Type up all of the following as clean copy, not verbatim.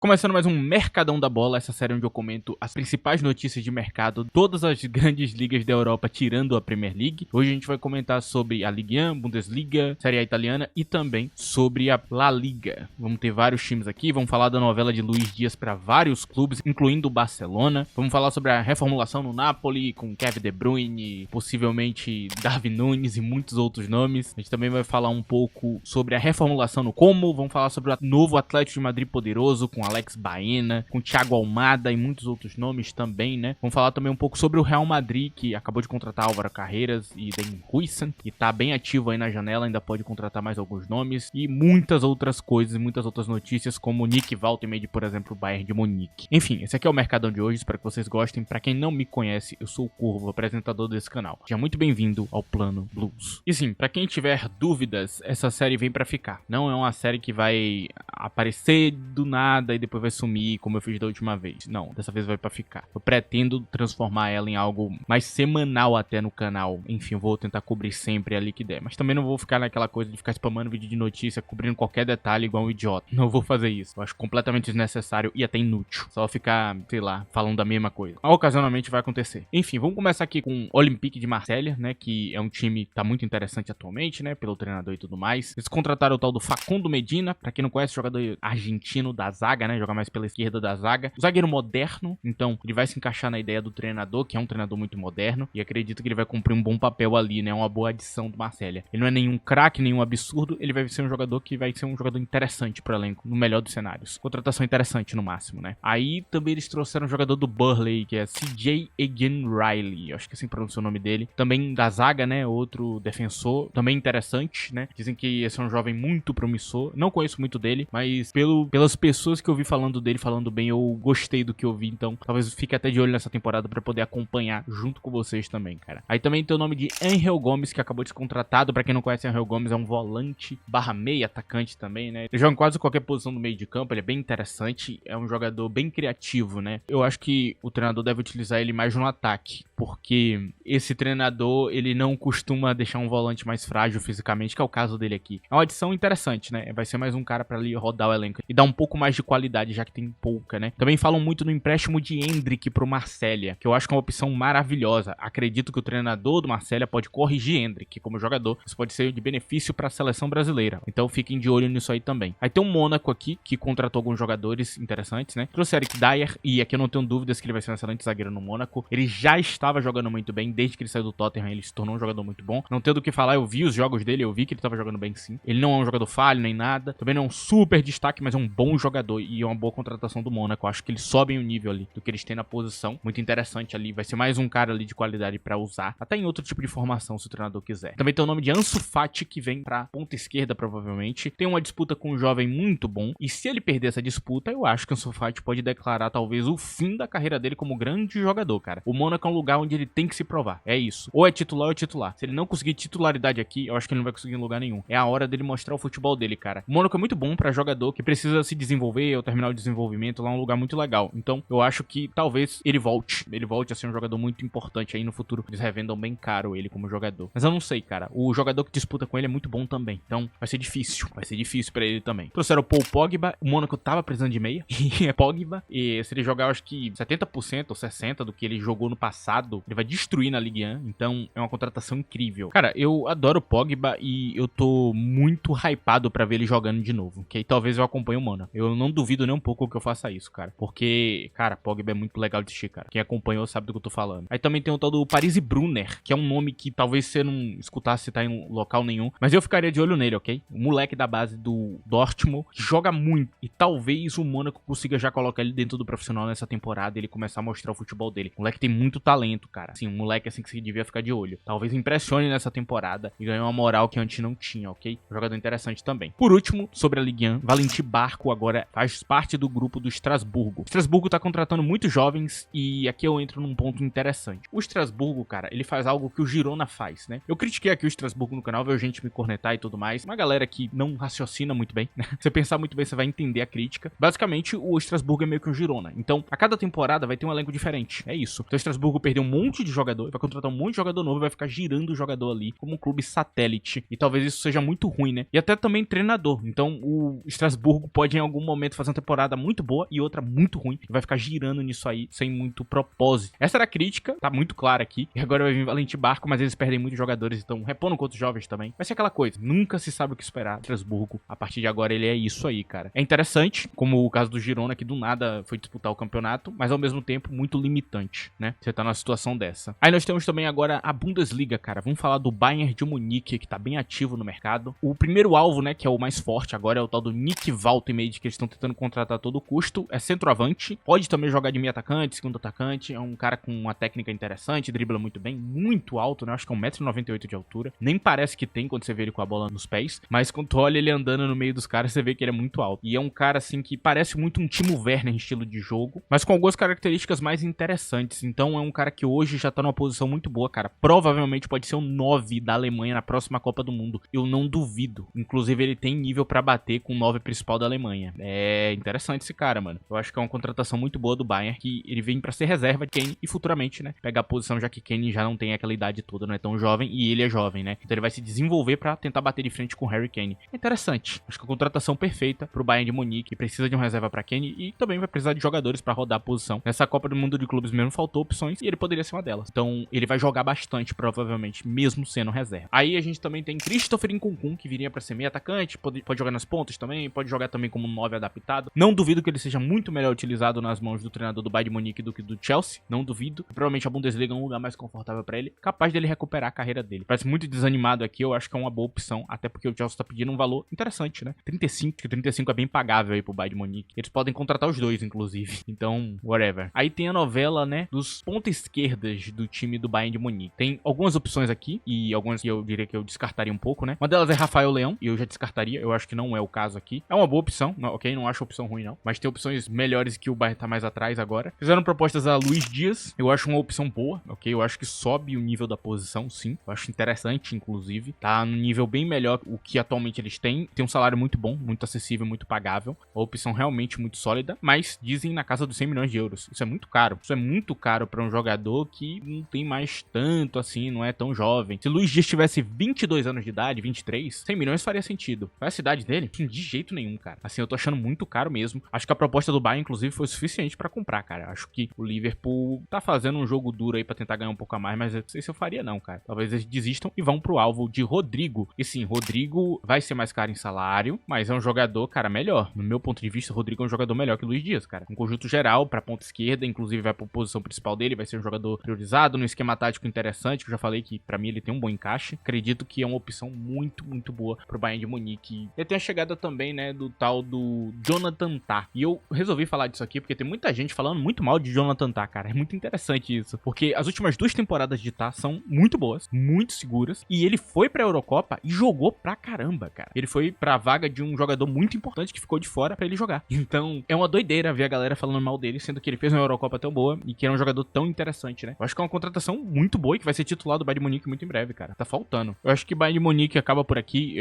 Começando mais um Mercadão da Bola, essa série onde eu comento as principais notícias de mercado, todas as grandes ligas da Europa, tirando a Premier League. Hoje a gente vai comentar sobre a Ligue 1, Bundesliga, Série A italiana e também sobre a La Liga. Vamos ter vários times aqui, vamos falar da novela de Luís Dias para vários clubes, incluindo o Barcelona. Vamos falar sobre a reformulação no Napoli, com Kevin De Bruyne, possivelmente Darwin Núñez e muitos outros nomes. A gente também vai falar um pouco sobre a reformulação no Como, vamos falar sobre o novo Atlético de Madrid poderoso, com Alex Baena, com Thiago Almada e muitos outros nomes também, né? Vamos falar também um pouco sobre o Real Madrid, que acabou de contratar Álvaro Carreras e Den Huijsen, que tá bem ativo aí na janela, ainda pode contratar mais alguns nomes, e muitas outras coisas, muitas outras notícias, como o Nick Waltemade, por exemplo, o Bayern de Munique. Enfim, esse aqui é o Mercadão de hoje, espero que vocês gostem. Pra quem não me conhece, eu sou o Corvo, apresentador desse canal. Seja muito bem-vindo ao Plano Blues. E sim, pra quem tiver dúvidas, essa série vem pra ficar. Não é uma série que vai aparecer do nada e depois vai sumir, como eu fiz da última vez. Não, dessa vez vai pra ficar. Eu pretendo transformar ela em algo mais semanal até no canal. Enfim, eu vou tentar cobrir sempre ali que der. Mas também não vou ficar naquela coisa de ficar spamando vídeo de notícia, cobrindo qualquer detalhe igual um idiota. Não vou fazer isso. Eu acho completamente desnecessário e até inútil. Só ficar, sei lá, falando da mesma coisa. Ocasionalmente vai acontecer. Enfim, vamos começar aqui com o Olympique de Marselha, né? Que é um time que tá muito interessante atualmente, né? Pelo treinador e tudo mais. Eles contrataram o tal do Facundo Medina. Pra quem não conhece, jogador argentino da zaga, né? Joga mais pela esquerda da zaga. O zagueiro moderno, então ele vai se encaixar na ideia do treinador, que é um treinador muito moderno, e acredito que ele vai cumprir um bom papel ali, né? Uma boa adição do Marselha. Ele não é nenhum craque, nenhum absurdo, ele vai ser um jogador que vai ser um jogador interessante pro elenco, no melhor dos cenários. Contratação interessante no máximo, né? Aí também eles trouxeram um jogador do Burnley, que é CJ Egan Riley, acho que assim pronuncia o nome dele. Também da zaga, né? Outro defensor, também interessante, né? Dizem que esse é um jovem muito promissor. Não conheço muito dele, mas pelas pessoas que eu vi falando dele, falando bem, eu gostei do que eu vi, então talvez fique até de olho nessa temporada pra poder acompanhar junto com vocês também, cara. Aí também tem o nome de Angel Gomes, que acabou de ser contratado. Pra quem não conhece, Angel Gomes é um volante barra meia, atacante também, né? Ele joga em quase qualquer posição do meio de campo, ele é bem interessante, é um jogador bem criativo, né? Eu acho que o treinador deve utilizar ele mais no ataque, porque esse treinador, ele não costuma deixar um volante mais frágil fisicamente, que é o caso dele aqui. É uma adição interessante, né? Vai ser mais um cara pra ali rodar o elenco e dar um pouco mais de qualidade, já que tem pouca, né? Também falam muito no empréstimo de Endrick pro Marselha, que eu acho que é uma opção maravilhosa. Acredito que o treinador do Marselha pode corrigir Endrick como jogador. Isso pode ser de benefício para a seleção brasileira. Então fiquem de olho nisso aí também. Aí tem o Mônaco aqui, que contratou alguns jogadores interessantes, né? Trouxe Eric Dyer, e aqui eu não tenho dúvidas que ele vai ser um excelente zagueiro no Mônaco. Ele já estava jogando muito bem, desde que ele saiu do Tottenham, ele se tornou um jogador muito bom. Não tenho do que falar, eu vi os jogos dele, eu vi que ele estava jogando bem sim. Ele não é um jogador falho nem nada. Também não é um super destaque, mas é um bom jogador e é uma boa contratação do Mônaco. Eu acho que eles sobem o nível ali do que eles têm na posição. Muito interessante ali. Vai ser mais um cara ali de qualidade pra usar. Até em outro tipo de formação, se o treinador quiser. Também tem o nome de Ansu Fati, que vem pra ponta esquerda, provavelmente. Tem uma disputa com um jovem muito bom. E se ele perder essa disputa, eu acho que o Ansu Fati pode declarar talvez o fim da carreira dele como grande jogador, cara. O Mônaco é um lugar onde ele tem que se provar. É isso. Ou é titular ou é titular. Se ele não conseguir titularidade aqui, eu acho que ele não vai conseguir em lugar nenhum. É a hora dele mostrar o futebol dele, cara. O Mônaco é muito bom pra jogador que precisa se desenvolver ou terminar o desenvolvimento. Lá é um lugar muito legal. Então, eu acho que talvez ele volte a ser um jogador muito importante aí no futuro. Eles revendam bem caro ele como jogador. Mas eu não sei, cara. O jogador que disputa com ele é muito bom também. Então, vai ser difícil. Vai ser difícil pra ele também. Trouxeram o Paul Pogba. O Mônaco tava precisando de meia. E é Pogba. E se ele jogar, eu acho que 70% ou 60% do que ele jogou no passado, ele vai destruir na Ligue 1. Então, é uma contratação incrível. Cara, eu adoro o Pogba e eu tô muito hypado pra ver ele jogando de novo. Que aí talvez eu acompanhe o Mônaco. Eu não duvido nem um pouco que eu faça isso, cara. Porque, cara, Pogba é muito legal de assistir, cara. Quem acompanhou sabe do que eu tô falando. Aí também tem o tal do Paris Brunner, que é um nome que talvez você não escutasse citar em local nenhum, mas eu ficaria de olho nele, ok? O moleque da base do Dortmund, que joga muito, e talvez o Mônaco consiga já colocar ele dentro do profissional nessa temporada e ele começar a mostrar o futebol dele. O moleque tem muito talento, cara. Assim, um moleque assim que você devia ficar de olho. Talvez impressione nessa temporada e ganhe uma moral que antes não tinha, ok? Um jogador interessante também. Por último, sobre a Ligue 1, Valentin Barco agora faz parte do grupo do Estrasburgo. O Estrasburgo tá contratando muitos jovens e aqui eu entro num ponto interessante. O Estrasburgo, cara, ele faz algo que o Girona faz, né? Eu critiquei aqui o Estrasburgo no canal, veio gente me cornetar e tudo mais. Uma galera que não raciocina muito bem, né? Se você pensar muito bem, você vai entender a crítica. Basicamente, o Estrasburgo é meio que um Girona. Então, a cada temporada vai ter um elenco diferente. É isso. Então, o Estrasburgo perdeu um monte de jogador, vai contratar um monte de jogador novo e vai ficar girando o jogador ali como um clube satélite. E talvez isso seja muito ruim, né? E até também treinador. Então, o Estrasburgo pode em algum momento fazer uma temporada muito boa e outra muito ruim. E vai ficar girando nisso aí sem muito propósito. Essa era a crítica, tá muito clara aqui. E agora vai vir Valente Barco, mas eles perdem muitos jogadores, então repondo contra os jovens também. Vai ser aquela coisa, nunca se sabe o que esperar. Estrasburgo, a partir de agora, ele é isso aí, cara. É interessante, como o caso do Girona, que do nada foi disputar o campeonato, mas ao mesmo tempo muito limitante, né? Você tá numa situação dessa. Aí nós temos também agora a Bundesliga, cara. Vamos falar do Bayern de Munique, que tá bem ativo no mercado. O primeiro alvo, né, que é o mais forte agora, é o tal do Nick Waltemade, que eles estão tentando contratar a todo custo. É centroavante, pode também jogar de meio atacante, segundo atacante. É um cara com uma técnica interessante, dribla muito bem, muito alto, né? Acho que é 1,98 m de altura. Nem parece que tem quando você vê ele com a bola nos pés, mas quando tu olha ele andando no meio dos caras, você vê que ele é muito alto. E é um cara, assim, que parece muito um Timo Werner em estilo de jogo, mas com algumas características mais interessantes. Então é um cara que hoje já tá numa posição muito boa, cara. Provavelmente pode ser o 9 da Alemanha na próxima Copa do Mundo. Eu não duvido. Inclusive, ele tem nível pra bater com o 9 principal da Alemanha. É interessante esse cara, mano. Eu acho que é uma contratação muito boa do Bayern, que ele vem pra ser reserva de Kane e futuramente, né, pegar a posição, já que Kane já não tem aquela idade toda, não é tão jovem, e ele é jovem, né? Então ele vai se desenvolver pra tentar bater de frente com o Harry Kane. É interessante. Acho que a contratação perfeita pro Bayern de Munique, que precisa de uma reserva pra Kane e também vai precisar de jogadores pra rodar a posição. Nessa Copa do Mundo de Clubes mesmo faltou opções e ele poderia ser uma delas. Então ele vai jogar bastante, provavelmente, mesmo sendo reserva. Aí a gente também tem Christopher Nkunku, que viria pra ser meio atacante, pode jogar nas pontas também, pode jogar também como 9 adaptado. Não duvido que ele seja muito melhor utilizado nas mãos do treinador do Bayern de Munique do que do Chelsea, não duvido. Provavelmente a Bundesliga é um lugar mais confortável pra ele, capaz dele recuperar a carreira dele. Parece muito desanimado aqui, eu acho que é uma boa opção, até porque o Chelsea tá pedindo um valor interessante, né? 35, que 35 é bem pagável aí pro Bayern de Munique. Eles podem contratar os dois, inclusive. Então, whatever. Aí tem a novela, né, dos pontas esquerdas do time do Bayern de Munique. Tem algumas opções aqui, e algumas que eu diria que eu descartaria um pouco, né? Uma delas é Rafael Leão, e eu já descartaria, eu acho que não é o caso aqui. É uma boa opção, ok? Não acho opção ruim, não. Mas tem opções melhores que o Bayern tá mais atrás agora. Fizeram propostas a Luiz Dias, eu acho uma opção boa, ok? Eu acho que sobe o nível da posição, sim. Eu acho interessante, inclusive. Tá num nível bem melhor o que atualmente eles têm. Tem um salário muito bom, muito acessível, muito pagável. Uma opção realmente muito sólida, mas dizem na casa dos 100 milhões de euros. Isso é muito caro. Isso é muito caro pra um jogador que não tem mais tanto assim, não é tão jovem. Se Luiz Dias tivesse 22 anos de idade, 23, 100 milhões faria sentido. Qual é a cidade dele? De jeito nenhum, cara. Assim, eu tô achando muito caro mesmo. Acho que a proposta do Bayern, inclusive, foi suficiente pra comprar, cara. Acho que o Liverpool tá fazendo um jogo duro aí pra tentar ganhar um pouco a mais, mas eu não sei se eu faria não, cara. Talvez eles desistam e vão pro alvo de Rodrigo. E sim, Rodrigo vai ser mais caro em salário, mas é um jogador, cara, melhor. No meu ponto de vista, o Rodrigo é um jogador melhor que o Luiz Dias, cara. Um conjunto geral pra ponta esquerda, inclusive vai pra posição principal dele, vai ser um jogador priorizado, num esquema tático interessante, que eu já falei que pra mim ele tem um bom encaixe. Acredito que é uma opção muito, muito boa pro Bayern de Munique. E tem a chegada também, né, do tal do Jonathan Tah. E eu resolvi falar disso aqui porque tem muita gente falando muito mal de Jonathan Tah, cara. É muito interessante isso, porque as últimas 2 temporadas de Tah são muito boas, muito seguras, e ele foi pra Eurocopa e jogou pra caramba, cara. Ele foi pra vaga de um jogador muito importante que ficou de fora pra ele jogar. Então, é uma doideira ver a galera falando mal dele, sendo que ele fez uma Eurocopa tão boa e que era um jogador tão interessante, né? Eu acho que é uma contratação muito boa e que vai ser titular do Bayern de Munique muito em breve, cara. Tá faltando. Eu acho que Bayern de Munique acaba por aqui,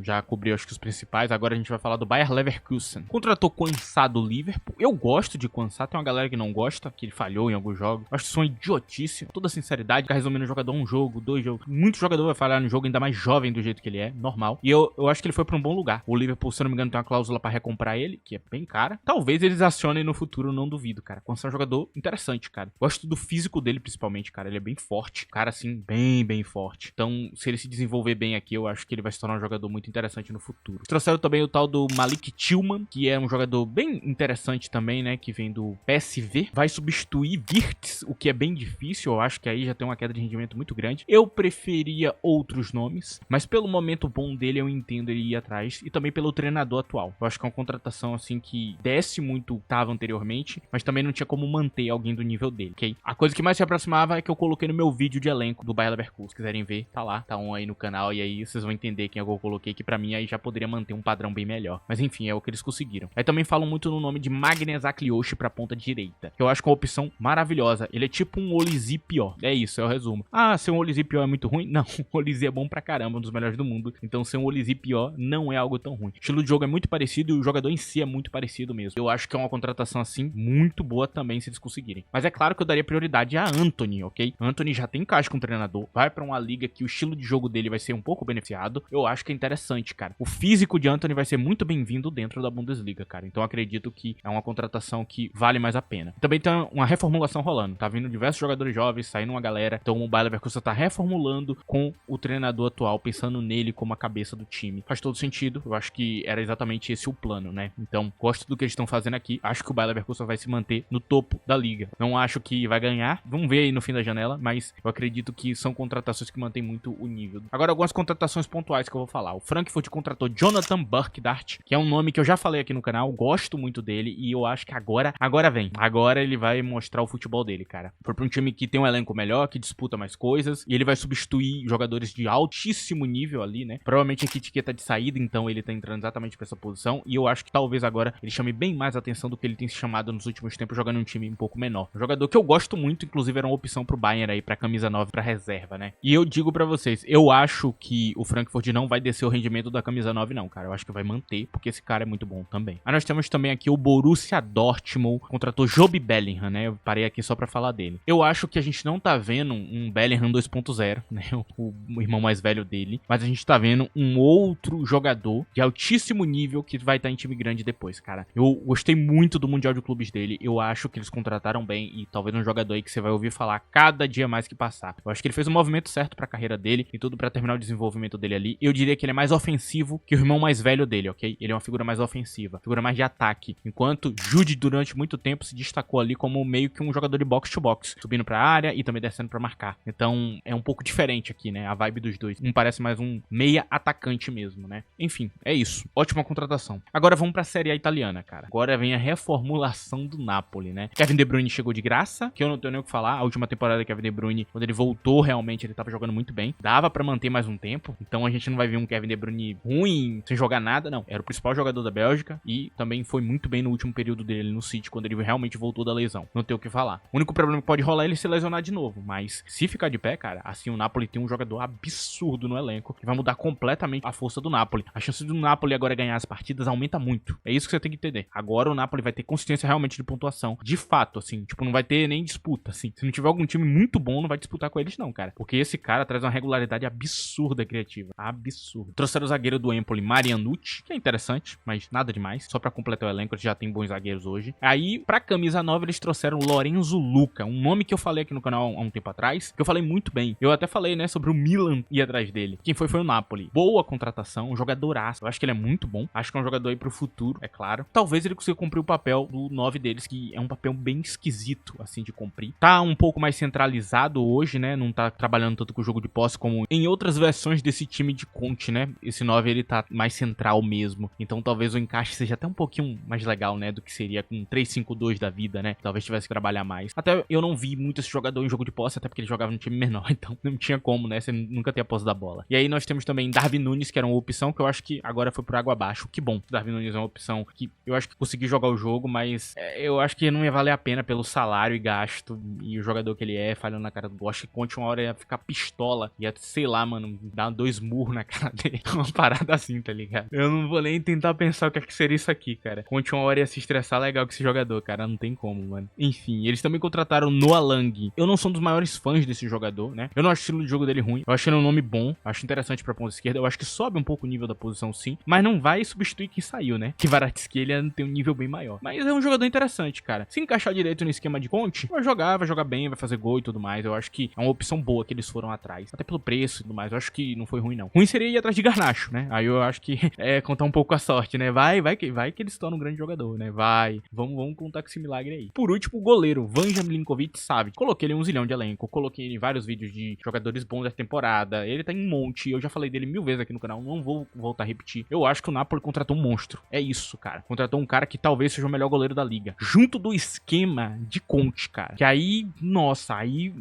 já cobriu acho que os principais, agora a gente vai falar do Bayer Leverkusen. Contratou Quansah do Liverpool. Eu gosto de Quansah, tem uma galera que não gosta, que ele falhou em alguns jogos. Eu acho que isso é uma idiotice, toda sinceridade, ficar resumindo o jogador um jogo, 2 jogos. Muito jogador vai falhar no jogo, ainda mais jovem do jeito que ele é, normal. E eu acho que ele foi pra um bom lugar. O Liverpool, se eu não me engano, tem uma cláusula pra recomprar ele, que é bem cara. Talvez eles acionem no futuro, não duvido, cara. Quansah é um jogador interessante, cara. Gosto do físico dele, principalmente, cara. Ele é bem forte. Cara, assim, bem forte. Então, se ele se desenvolver bem aqui, eu acho que ele vai se tornar um jogador muito interessante no futuro. Trouxeram também o tal do Malik Tillman, que é um jogador bem interessante também, né? Que vem do PSV. Vai substituir Wirtz, o que é bem difícil. Eu acho que aí já tem uma queda de rendimento muito grande. Eu preferia outros nomes, mas pelo momento bom dele, eu entendo ele ir atrás. E também pelo treinador atual. Eu acho que é uma contratação, assim, que desce muito o que estava anteriormente, mas também não tinha como manter alguém do nível dele, ok? A coisa que mais se aproximava é que eu coloquei no meu vídeo de elenco do Bayer Leverkusen. Se quiserem ver, tá lá, tá um aí no canal, e aí vocês vão entender quem eu coloquei, que pra mim aí já poderia manter um padrão bem melhor. Mas enfim, é o que eles conseguiram. Aí também falam muito no nome de Magnus Akliossi pra ponta direita, que eu acho que é uma opção maravilhosa. Ele é tipo um Olise pior. É isso, é o resumo. Ah, ser um Olise pior é muito ruim? Não, o Olise é bom pra caramba, um dos melhores do mundo. Então ser um Olise pior não é algo tão ruim. O estilo de jogo é muito parecido e o jogador em si é muito parecido mesmo. Eu acho que é uma contratação assim muito boa também se eles conseguirem. Mas é claro que eu daria prioridade a Antony, ok? Antony já tem encaixe com o treinador, vai pra uma liga que o estilo de jogo dele vai ser um pouco beneficiado. Eu acho que é interessante, cara. O físico de Antony vai ser muito bem-vindo dentro da Bundesliga. Bundesliga, cara. Então acredito que é uma contratação que vale mais a pena. Também tem uma reformulação rolando. Tá vindo diversos jogadores jovens, saindo uma galera. Então o Bayer Leverkusen tá reformulando com o treinador atual, pensando nele como a cabeça do time. Faz todo sentido. Eu acho que era exatamente esse o plano, né? Então, gosto do que eles estão fazendo aqui. Acho que o Bayer Leverkusen vai se manter no topo da liga. Não acho que vai ganhar. Vamos ver aí no fim da janela, mas eu acredito que são contratações que mantêm muito o nível. Agora, algumas contratações pontuais que eu vou falar. O Frankfurt contratou Jonathan Burkdart, que é um nome que eu já falei aqui no canal. Gosto muito dele e eu acho que agora vem. Agora ele vai mostrar o futebol dele, cara. Foi pra um time que tem um elenco melhor, que disputa mais coisas, e ele vai substituir jogadores de altíssimo nível ali, né? Provavelmente a Kitike tá de saída, então ele tá entrando exatamente pra essa posição, e eu acho que talvez agora ele chame bem mais atenção do que ele tem se chamado nos últimos tempos, jogando em um time um pouco menor. Um jogador que eu gosto muito, inclusive era uma opção pro Bayern aí, pra camisa 9, pra reserva, né? E eu digo pra vocês, eu acho que o Frankfurt não vai descer o rendimento da camisa 9 não, cara. Eu acho que vai manter, porque esse cara é muito bom também. Aí nós temos também aqui o Borussia Dortmund, contratou Job Bellingham, né? Eu parei aqui só pra falar dele. Eu acho que a gente não tá vendo um Bellingham 2.0, né? O irmão mais velho dele, mas a gente tá vendo um outro jogador de altíssimo nível que vai estar em time grande depois, cara. Eu gostei muito do Mundial de Clubes dele, eu acho que eles contrataram bem e talvez um jogador aí que você vai ouvir falar cada dia mais que passar. Eu acho que ele fez o movimento certo pra carreira dele e tudo pra terminar o desenvolvimento dele ali. Eu diria que ele é mais ofensivo que o irmão mais velho dele, ok? Ele é uma figura mais ofensiva, figura mais de ataque, enquanto Jude durante muito tempo se destacou ali como meio que um jogador de box-to-box, subindo pra área e também descendo pra marcar. Então é um pouco diferente aqui, né? A vibe dos dois. Um parece mais um meia atacante mesmo, né? Enfim, é isso. Ótima contratação. Agora vamos pra Série A italiana, cara. Agora vem a reformulação do Napoli, né? Kevin De Bruyne chegou de graça, que eu não tenho nem o que falar. A última temporada do Kevin De Bruyne, quando ele voltou, realmente ele tava jogando muito bem. Dava pra manter mais um tempo. Então a gente não vai ver um Kevin De Bruyne ruim, sem jogar nada, não. Era o principal jogador da Bélgica e também foi muito bem no último período dele no City, quando ele realmente voltou da lesão. Não tem o que falar. O único problema que pode rolar é ele se lesionar de novo, mas se ficar de pé, cara, assim o Napoli tem um jogador absurdo no elenco que vai mudar completamente a força do Napoli. A chance do Napoli agora ganhar as partidas aumenta muito. É isso que você tem que entender. Agora o Napoli vai ter consistência realmente de pontuação. De fato, assim, tipo, não vai ter nem disputa, assim. Se não tiver algum time muito bom, não vai disputar com eles não, cara. Porque esse cara traz uma regularidade absurda criativa. Absurda. Trouxeram o zagueiro do Empoli, Marianucci, que é interessante, mas nada demais. Só pra completar o elenco, eles já tem bons zagueiros hoje. Aí, pra camisa nova, eles trouxeram o Lorenzo Luca, um nome que eu falei aqui no canal há um tempo atrás, que eu falei muito bem. Eu até falei, né, sobre o Milan ir atrás dele. Quem foi o Napoli. Boa contratação, um jogadoraço. Eu acho que ele é muito bom. Acho que é um jogador aí pro futuro, é claro. Talvez ele consiga cumprir o papel do 9 deles, que é um papel bem esquisito, assim, de cumprir. Tá um pouco mais centralizado hoje, né? Não tá trabalhando tanto com o jogo de posse como em outras versões desse time de Conte, né? Esse 9, ele tá mais central mesmo. Então talvez o encaixe seja até um pouquinho mais legal, né? Do que seria com um 3-5-2 da vida, né? Talvez tivesse que trabalhar mais. Até eu não vi muito esse jogador em jogo de posse, até porque ele jogava no time menor. Então não tinha como, né? Você nunca ter a posse da bola. E aí nós temos também Darwin Núñez, que era uma opção que eu acho que agora foi por água abaixo. Que bom. Darwin Núñez é uma opção que eu acho que consegui jogar o jogo, mas eu acho que não ia valer a pena pelo salário e gasto e o jogador que ele é, falhando na cara do gol. Acho que Conte uma hora ia ficar pistola, ia, sei lá, mano, dar 2 murros na cara dele. Uma parada assim, tá ligado? Eu não vou nem tentar pensar o que é que seria isso aqui, cara. Conte uma hora ia se estressar legal com esse jogador, cara. Não tem como, mano. Enfim, eles também contrataram Noah Lang. Eu não sou um dos maiores fãs desse jogador, né? Eu não acho o estilo de jogo dele ruim. Eu acho ele um nome bom. Acho interessante pra ponta esquerda. Eu acho que sobe um pouco o nível da posição, sim. Mas não vai substituir quem saiu, né? Que Kvaratskhelia ele tem um nível bem maior. Mas é um jogador interessante, cara. Se encaixar direito no esquema de Conte, vai jogar bem, vai fazer gol e tudo mais. Eu acho que é uma opção boa que eles foram atrás. Até pelo preço e tudo mais. Eu acho que não foi ruim, não. Ruim seria ir atrás de Garnacho, né? Aí eu acho que é contar um pouco com a sorte, né? Vai que eles se tornam um grande jogador, né? Vai. Vamos contar com esse milagre aí. Por último, o goleiro, Vanja Milinkovic-Savic. Coloquei ele em um zilhão de elenco. Coloquei ele em vários vídeos de jogadores bons da temporada. Ele tá em um monte. Eu já falei dele 1000 vezes aqui no canal. Não vou voltar a repetir. Eu acho que o Napoli contratou um monstro. É isso, cara. Contratou um cara que talvez seja o melhor goleiro da liga. Junto do esquema de Conte, cara. Que aí, nossa, aí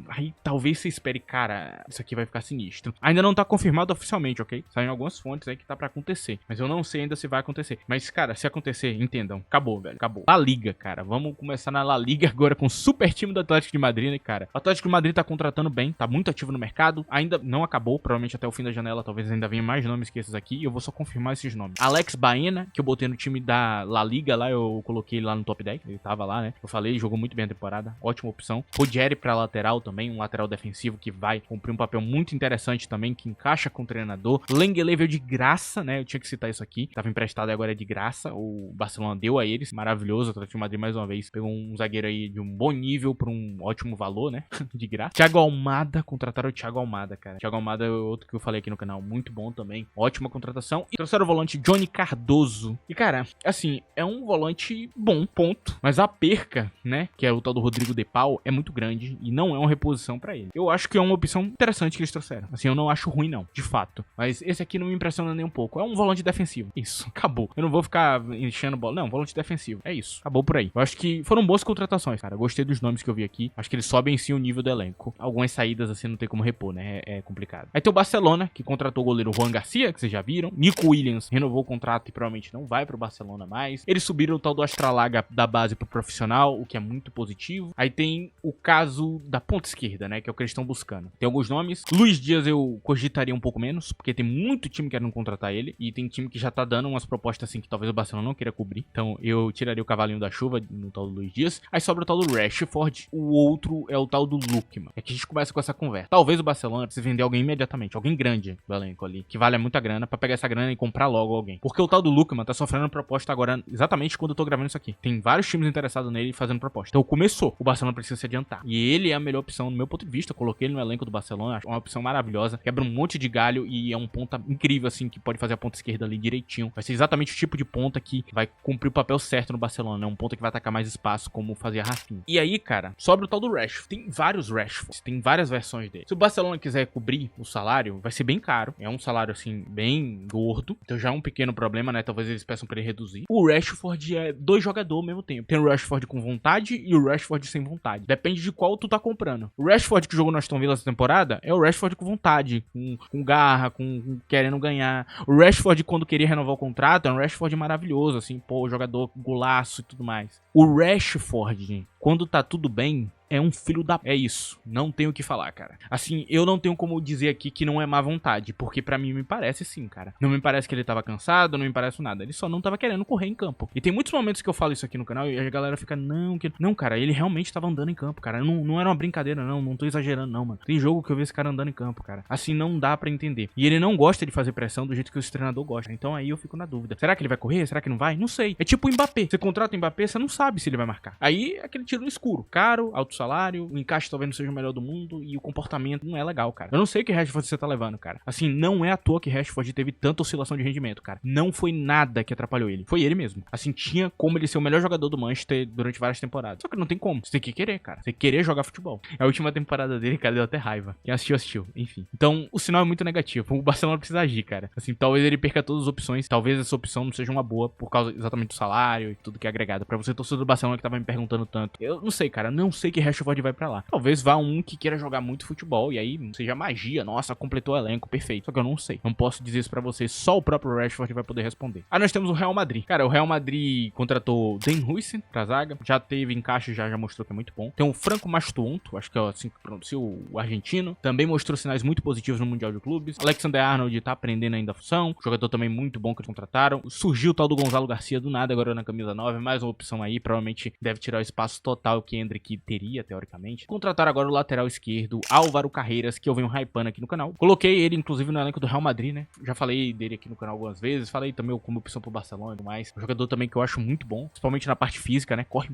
talvez você espere, cara, isso aqui vai ficar sinistro. Ainda não tá confirmado oficialmente, ok? Saem algumas fontes aí que tá pra acontecer. Mas eu não sei ainda se vai acontecer. Mas, cara, se acontecer, entendam. Acabou, velho. Acabou. La Liga, cara. Vamos começar na La Liga agora com o super time do Atlético de Madrid, né, cara? O Atlético de Madrid tá contratando bem. Tá muito ativo no mercado. Ainda não acabou. Provavelmente até o fim da janela talvez ainda venha mais nomes que esses aqui. E eu vou só confirmar esses nomes. Alex Baena, que eu botei no time da La Liga lá. Eu coloquei lá no top 10. Ele tava lá, né? Eu falei, jogou muito bem a temporada. Ótima opção. Rogério pra lateral também. Um lateral defensivo que vai cumprir um papel muito interessante também. Que encaixa com o treinador. Lenglet veio de graça, né? Eu tinha que citar isso aqui. Tava emprestado e agora é de graça. graça, o Barcelona deu a eles, maravilhoso. O Atlético de Madrid mais uma vez pegou um zagueiro aí de um bom nível por um ótimo valor, né, de graça. Thiago Almada, contrataram o Thiago Almada, cara. Thiago Almada é outro que eu falei aqui no canal, muito bom também, ótima contratação. E trouxeram o volante Johnny Cardoso. E cara, assim, é um volante bom, ponto, mas a perca, né, que é o tal do Rodrigo De Paul, é muito grande e não é uma reposição pra ele. Eu acho que é uma opção interessante que eles trouxeram. Assim, eu não acho ruim não, de fato. Mas esse aqui não me impressiona nem um pouco. É um volante defensivo. Isso, acabou. Eu não vou ficar enchendo bola. Não, volante defensivo. É isso. Acabou por aí. Eu acho que foram boas contratações, cara. Gostei dos nomes que eu vi aqui. Acho que eles sobem sim o nível do elenco. Algumas saídas assim não tem como repor, né? É complicado. Aí tem o Barcelona, que contratou o goleiro Juan Garcia, que vocês já viram. Nico Williams renovou o contrato e provavelmente não vai pro Barcelona mais. Eles subiram o tal do Astralaga da base pro profissional, o que é muito positivo. Aí tem o caso da ponta esquerda, né? Que é o que eles estão buscando. Tem alguns nomes. Luiz Dias eu cogitaria um pouco menos, porque tem muito time querendo contratar ele. E tem time que já tá dando umas propostas assim que talvez o Barcelona não queira cobrir. Então eu tiraria o cavalinho da chuva no tal do Luiz Dias. Aí sobra o tal do Rashford. O outro é o tal do Lookman. É que a gente começa com essa conversa. Talvez o Barcelona precise vender alguém imediatamente. Alguém grande do elenco ali. Que vale muita grana pra pegar essa grana e comprar logo alguém. Porque o tal do Lookman tá sofrendo proposta agora exatamente quando eu tô gravando isso aqui. Tem vários times interessados nele fazendo proposta. Então começou. O Barcelona precisa se adiantar. E ele é a melhor opção no meu ponto de vista. Eu coloquei ele no elenco do Barcelona. Acho uma opção maravilhosa. Quebra um monte de galho e é um ponta incrível assim que pode fazer a ponta esquerda ali direitinho. Vai ser exatamente o tipo de ponta que vai cumprir o papel certo no Barcelona. É um ponta que vai atacar mais espaço como fazia Rafinha. E aí, cara, sobra o tal do Rashford. Tem vários Rashfords. Tem várias versões dele. Se o Barcelona quiser cobrir o salário, vai ser bem caro. É um salário assim bem gordo. Então já é um pequeno problema, né? Talvez eles peçam pra ele reduzir. O Rashford é dois jogadores ao mesmo tempo. Tem o Rashford com vontade e o Rashford sem vontade. Depende de qual tu tá comprando. O Rashford que jogou no Aston Villa essa temporada é o Rashford com vontade, com garra, com querendo ganhar. O Rashford quando queria renovar o contrato é um Rashford maravilhoso, assim, pô, jogador golaço e tudo mais. O Rashford, quando tá tudo bem, é um filho da... É isso. Não tenho o que falar, cara. Assim, eu não tenho como dizer aqui que não é má vontade. Porque pra mim me parece sim, cara. Não me parece que ele tava cansado, não me parece nada. Ele só não tava querendo correr em campo. E tem muitos momentos que eu falo isso aqui no canal e a galera fica, não, que... Não, cara, ele realmente tava andando em campo, cara. Não era uma brincadeira, não. Não tô exagerando, não, mano. Tem jogo que eu vi esse cara andando em campo, cara. Assim, não dá pra entender. E ele não gosta de fazer pressão do jeito que o treinador gosta. Então aí eu fico na dúvida. Será que ele vai correr? Será que não vai? Não sei. É tipo o Mbappé. Você contrata o Mbappé, você não sabe se ele vai marcar. Aí é aquele tiro no escuro. Caro, alto salário, o encaixe talvez não seja o melhor do mundo e o comportamento não é legal, cara. Eu não sei que Rashford você tá levando, cara. Assim, não é à toa que Rashford teve tanta oscilação de rendimento, cara. Não foi nada que atrapalhou ele. Foi ele mesmo. Assim, tinha como ele ser o melhor jogador do Manchester durante várias temporadas. Só que não tem como. Você tem que querer, cara. Você tem que querer jogar futebol. A última temporada dele, cara, deu até raiva. Quem assistiu. Enfim. Então, o sinal é muito negativo. O Barcelona precisa agir, cara. Assim, talvez ele perca todas as opções. Talvez essa opção não seja uma boa por causa exatamente do salário e tudo que é agregado. Pra você, torcedor do Barcelona, que tava me perguntando tanto. Eu não sei, cara. Não sei que Rashford vai pra lá. Talvez vá um que queira jogar muito futebol e aí seja magia. Nossa, completou o elenco, perfeito. Só que eu não sei. Não posso dizer isso pra você. Só o próprio Rashford vai poder responder. Aí nós temos o Real Madrid. Cara, o Real Madrid contratou Dan Huijsen pra zaga. Já teve encaixe, já mostrou que é muito bom. Tem o Franco Mastuonto, acho que é assim que pronuncia, o argentino. Também mostrou sinais muito positivos no Mundial de Clubes. Alexander Arnold tá aprendendo ainda a função. Jogador também muito bom que eles contrataram. Surgiu o tal do Gonzalo Garcia do nada agora na camisa 9. Mais uma opção aí. Provavelmente deve tirar o espaço total que Endrick teria, teoricamente. Contrataram agora o lateral esquerdo, Álvaro Carreiras, que eu venho hypando aqui no canal. Coloquei ele, inclusive, no elenco do Real Madrid, né? Já falei dele aqui no canal algumas vezes. Falei também como opção pro Barcelona e tudo mais. Um jogador também que eu acho muito bom, principalmente na parte física, né? Corre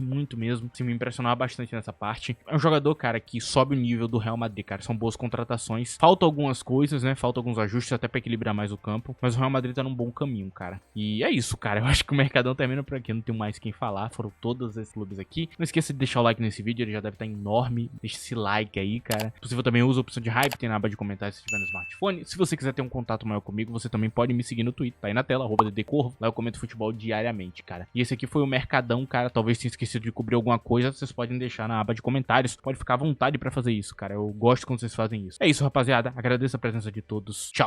muito mesmo. Se me impressionava bastante nessa parte. É um jogador, cara, que sobe o nível do Real Madrid, cara. São boas contratações. Faltam algumas coisas, né? Faltam alguns ajustes até pra equilibrar mais o campo. Mas o Real Madrid tá num bom caminho, cara. E é isso, cara. Eu acho que o Mercadão termina por aqui. Não tenho mais quem falar. Foram todos esses clubes aqui. Não esqueça de deixar o like nesse vídeo. Ele já deve estar enorme. Deixa esse like aí, cara. Se você também usa a opção de hype, tem na aba de comentários se estiver no smartphone. Se você quiser ter um contato maior comigo, você também pode me seguir no Twitter. Tá aí na tela, @ddcorvo. Lá eu comento futebol diariamente, cara. E esse aqui foi o Mercadão, cara. Talvez tenha esquecido de cobrir alguma coisa. Vocês podem deixar na aba de comentários. Pode ficar à vontade pra fazer isso, cara. Eu gosto quando vocês fazem isso. É isso, rapaziada. Agradeço a presença de todos. Tchau.